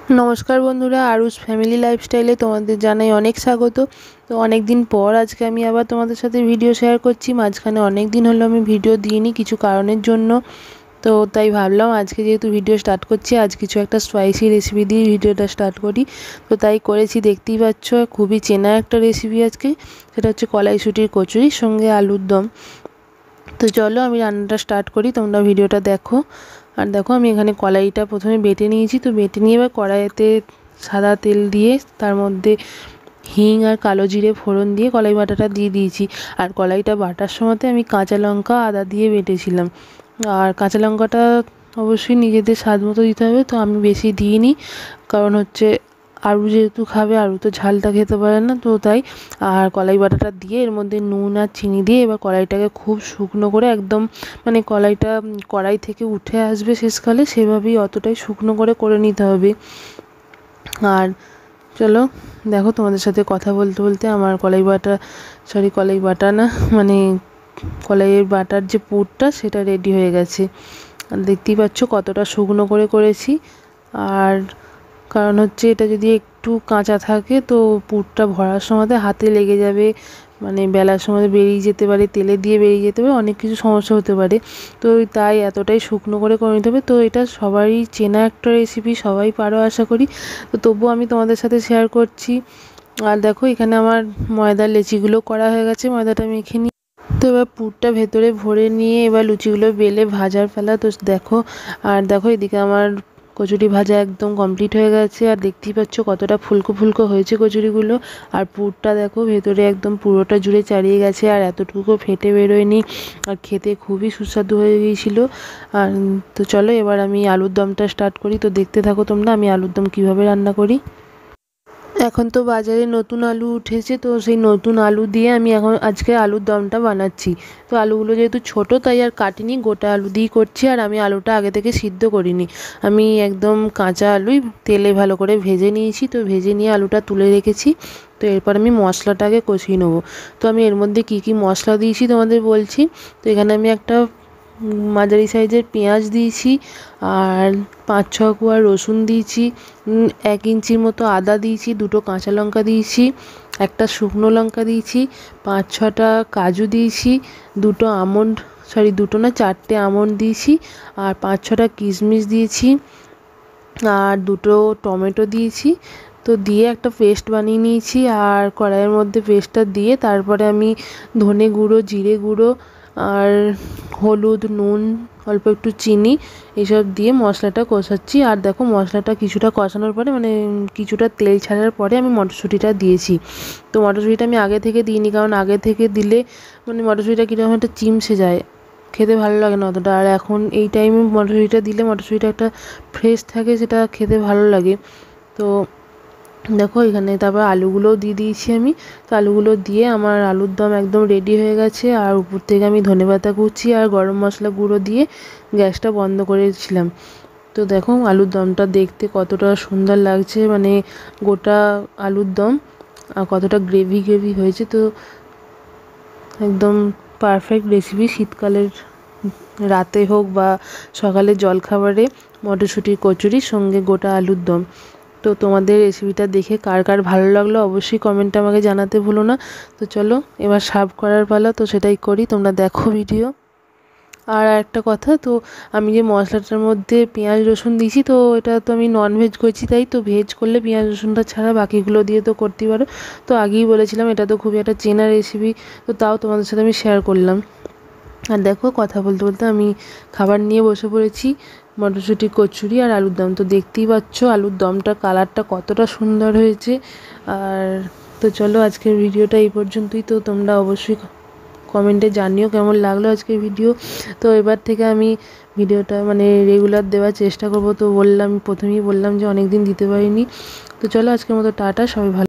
नमस्कार बंधुरा आरुष फैमिली लाइफस्टाइले तुम्हादेर जानाई अनेक स्वागत। तो अनेक दिन पर आज के आमी आबार तुम्हादेर साथे भिडियो शेयर करछि। माझखाने अनेक दिन हलो आमी भिडियो दिइनि किछु कारणेर जोन्नो, तो ताई भाबलाम आज के जेहेतु भिडियो स्टार्ट करछि आज किछु एकटा स्पाइसी रेसिपि दिए भिडियोटा स्टार्ट करी। तो ताई करेछि, देखतेई पाচ্ছ खुबই চেনা একটা রেসিপি আজকে, সেটা হচ্ছে কলাইশুঁটির কচুরি সঙ্গে আলুর দম। তো চলো আমি রান্নাটা স্টার্ট করি, তোমরা ভিডিওটা দেখো। আর দেখো আমি এখানে কলাইটা প্রথমে বেটে নিয়েছি। তো বেটে নিয়ে এবার কড়াইতে সাদা তেল দিয়ে তার মধ্যে হিং আর কালো জিরে ফোড়ন দিয়ে কলাই বাটাটা দিয়ে দিয়েছি। আর কলাইটা বাটার সময়তে আমি কাঁচা লঙ্কা আদা দিয়ে বেটেছিলাম। আর কাঁচা লঙ্কাটা অবশ্যই নিজেদের স্বাদ মতো দিতে হবে, তো আমি বেশি দিইনি, কারণ হচ্ছে আরু যেহেতু খাবে, আরু তো ঝালটা খেতে পারে না, তো তাই। আর কলাই বাটাটা দিয়ে এর মধ্যে নুন আর চিনি দিয়ে এবার কড়াইটাকে খুব শুকনো করে একদম মানে কলাইটা কড়াই থেকে উঠে আসবে শেষকালে সেভাবেই অতটাই শুকনো করে নিতে হবে। আর চলো দেখো তোমাদের সাথে কথা বলতে বলতে আমার কলাই বাটা না মানে কলাইয়ের বাটার যে পুরটা সেটা রেডি হয়ে গেছে। আর দেখতেই পাচ্ছ কতটা শুকনো করেছি। আর কারণ হচ্ছে এটা যদি একটু কাঁচা থাকে তো পুরটা ভরার সময় হাতে লেগে যাবে, মানে বেলার সময় বেরিয়ে যেতে পারে, তেলে দিয়ে বেরিয়ে যেতে পারে, অনেক কিছু সমস্যা হতে পারে। তো তাই এতটাই শুকনো করে নিতে হবে। তো এটা সবারই চেনা একটা রেসিপি, সবাই পারো আশা করি, তো তবুও আমি তোমাদের সাথে শেয়ার করছি। আর দেখো এখানে আমার ময়দার লেচিগুলো করা হয়ে গেছে, ময়দাটা মেখে নিই। তো এবার পুরটা ভেতরে ভরে নিয়ে এবার লুচিগুলো বেলে ভাজার ফেলা। তো দেখো আর দেখো এদিকে আমার কচুরি ভাজা একদম কমপ্লিট হয়ে গেছে। আর দেখতেই পাচ্ছ কতটা ফুলকো ফুলকো হয়েছে কচুরিগুলো। আর পুরটা দেখো ভেতরে একদম পুরোটা জুড়ে চারিয়ে গেছে, আর এতটুকু ফেটে বেরোয়নি, আর খেতে খুবই সুস্বাদু হয়ে গিয়েছিল। আর তো চলো এবার আমি আলুর দমটা স্টার্ট করি। তো দেখতে থাকো তোমরা আমি আলুর দম কীভাবে রান্না করি। এখন তো বাজারে নতুন আলু উঠেছে, তো সেই নতুন আলু দিয়ে আমি এখন আজকে আলুর দমটা বানাচ্ছি। তো আলুগুলো যেহেতু ছোট তাই আর কাটিনি, গোটা আলু দিয়েই করছি। আর আমি আলুটা আগে থেকে সিদ্ধ করিনি, আমি একদম কাঁচা আলুই তেলে ভালো করে ভেজে নিয়েছি। তো ভেজে নিয়ে আলুটা তুলে রেখেছি। তো এরপর আমি মশলাটাকে কষিয়ে নেবো। তো আমি এর মধ্যে কী কী মশলা দিয়েছি তোমাদের বলছি। তো এখানে আমি একটা মাঝারি সাইজের পেঁয়াজ দিয়েছি, আর 5-6 কোয়া রসুন দিয়েছি, 1 ইঞ্চির মতো আদা দিয়েছি, 2টো কাঁচা লঙ্কা দিয়েছি, একটা শুকনো লঙ্কা দিয়েছি, 5-6টা কাজু দিয়েছি, 2টো আমন্ড 2টো না 4টে আমন্ড দিয়েছি, আর 5-6টা কিশমিশ দিয়েছি, আর 2টো টমেটো দিয়েছি। তো দিয়ে একটা পেস্ট বানিয়ে নিয়েছি। আর কড়াইয়ের মধ্যে পেস্টটা দিয়ে তারপরে আমি ধনে গুঁড়ো, জিরে গুঁড়ো, আর হলুদ, নুন, অল্প একটু চিনি এসব দিয়ে মশলাটা কষাচ্ছি। আর দেখো মশলাটা কিছুটা কষানোর পরে মানে কিছুটা তেল ছাড়ার পরে আমি মটরশুঁটিটা দিয়েছি। তো মটরশুঁটিটা আমি আগে থেকে দিইনি, কারণ আগে থেকে দিলে মানে মটরশুঁটিটা কীরকম একটা চিমসে যায়, খেতে ভালো লাগে না অতটা। আর এখন এই টাইমে মটরশুঁটিটা দিলে মটরশুঁটিটা একটা ফ্রেশ থাকে, সেটা খেতে ভালো লাগে। তো দেখো এখানে তারপর আলুগুলোও দিয়ে দিয়েছি আমি। তো আলুগুলো দিয়ে আমার আলুর দম একদম রেডি হয়ে গেছে। আর উপর থেকে আমি ধনেপাতা কুচি আর গরম মশলা গুঁড়ো দিয়ে গ্যাসটা বন্ধ করেছিলাম। তো দেখো আলুর দমটা দেখতে কতটা সুন্দর লাগছে, মানে গোটা আলুর দম আর কতটা গ্রেভি হয়েছে। তো একদম পারফেক্ট রেসিপি, শীতকালের রাতে হোক বা সকালে জলখাবারে মটরশুঁটির কচুরির সঙ্গে গোটা আলুর দম। তো তোমাদের রেসিপিটা দেখে কার কার ভালো লাগলো অবশ্যই কমেন্টে আমাকে জানাতে ভুলো না। তো চলো এবার সার্ভ করার পালা, তো সেটাই করি, তোমরা দেখো ভিডিও। আর একটা কথা, তো আমি যে মশলাটার মধ্যে পেঁয়াজ রসুন দিয়েছি, তো এটা তো আমি ননভেজ করছি, তাই তো ভেজ করলে পেঁয়াজ রসুনটা ছাড়া বাকিগুলো দিয়ে তো করতেই পারো। তো আগেই বলেছিলাম এটা তো খুবই একটা চেনা রেসিপি, তো তাও তোমাদের সাথে আমি শেয়ার করলাম। আর দেখো কথা বলতে বলতে আমি খাবার নিয়ে বসে পড়েছি, মটরশুঁটি কচুরি আর আলুর দম। তো দেখতেই পাচ্ছ আলুর দমটা কালারটা কতটা সুন্দর হয়েছে। আর তো চলো আজকের ভিডিওটা এই পর্যন্তই। তো তোমরা অবশ্যই কমেন্টে জানিও কেমন লাগলো আজকের ভিডিও। তো এবার থেকে আমি ভিডিওটা মানে রেগুলার দেওয়ার চেষ্টা করব। তো প্রথমেই বললাম যে অনেক দিন দিতে পারিনি। তো চলো আজকের মতো টাটা, সবাই ভালো।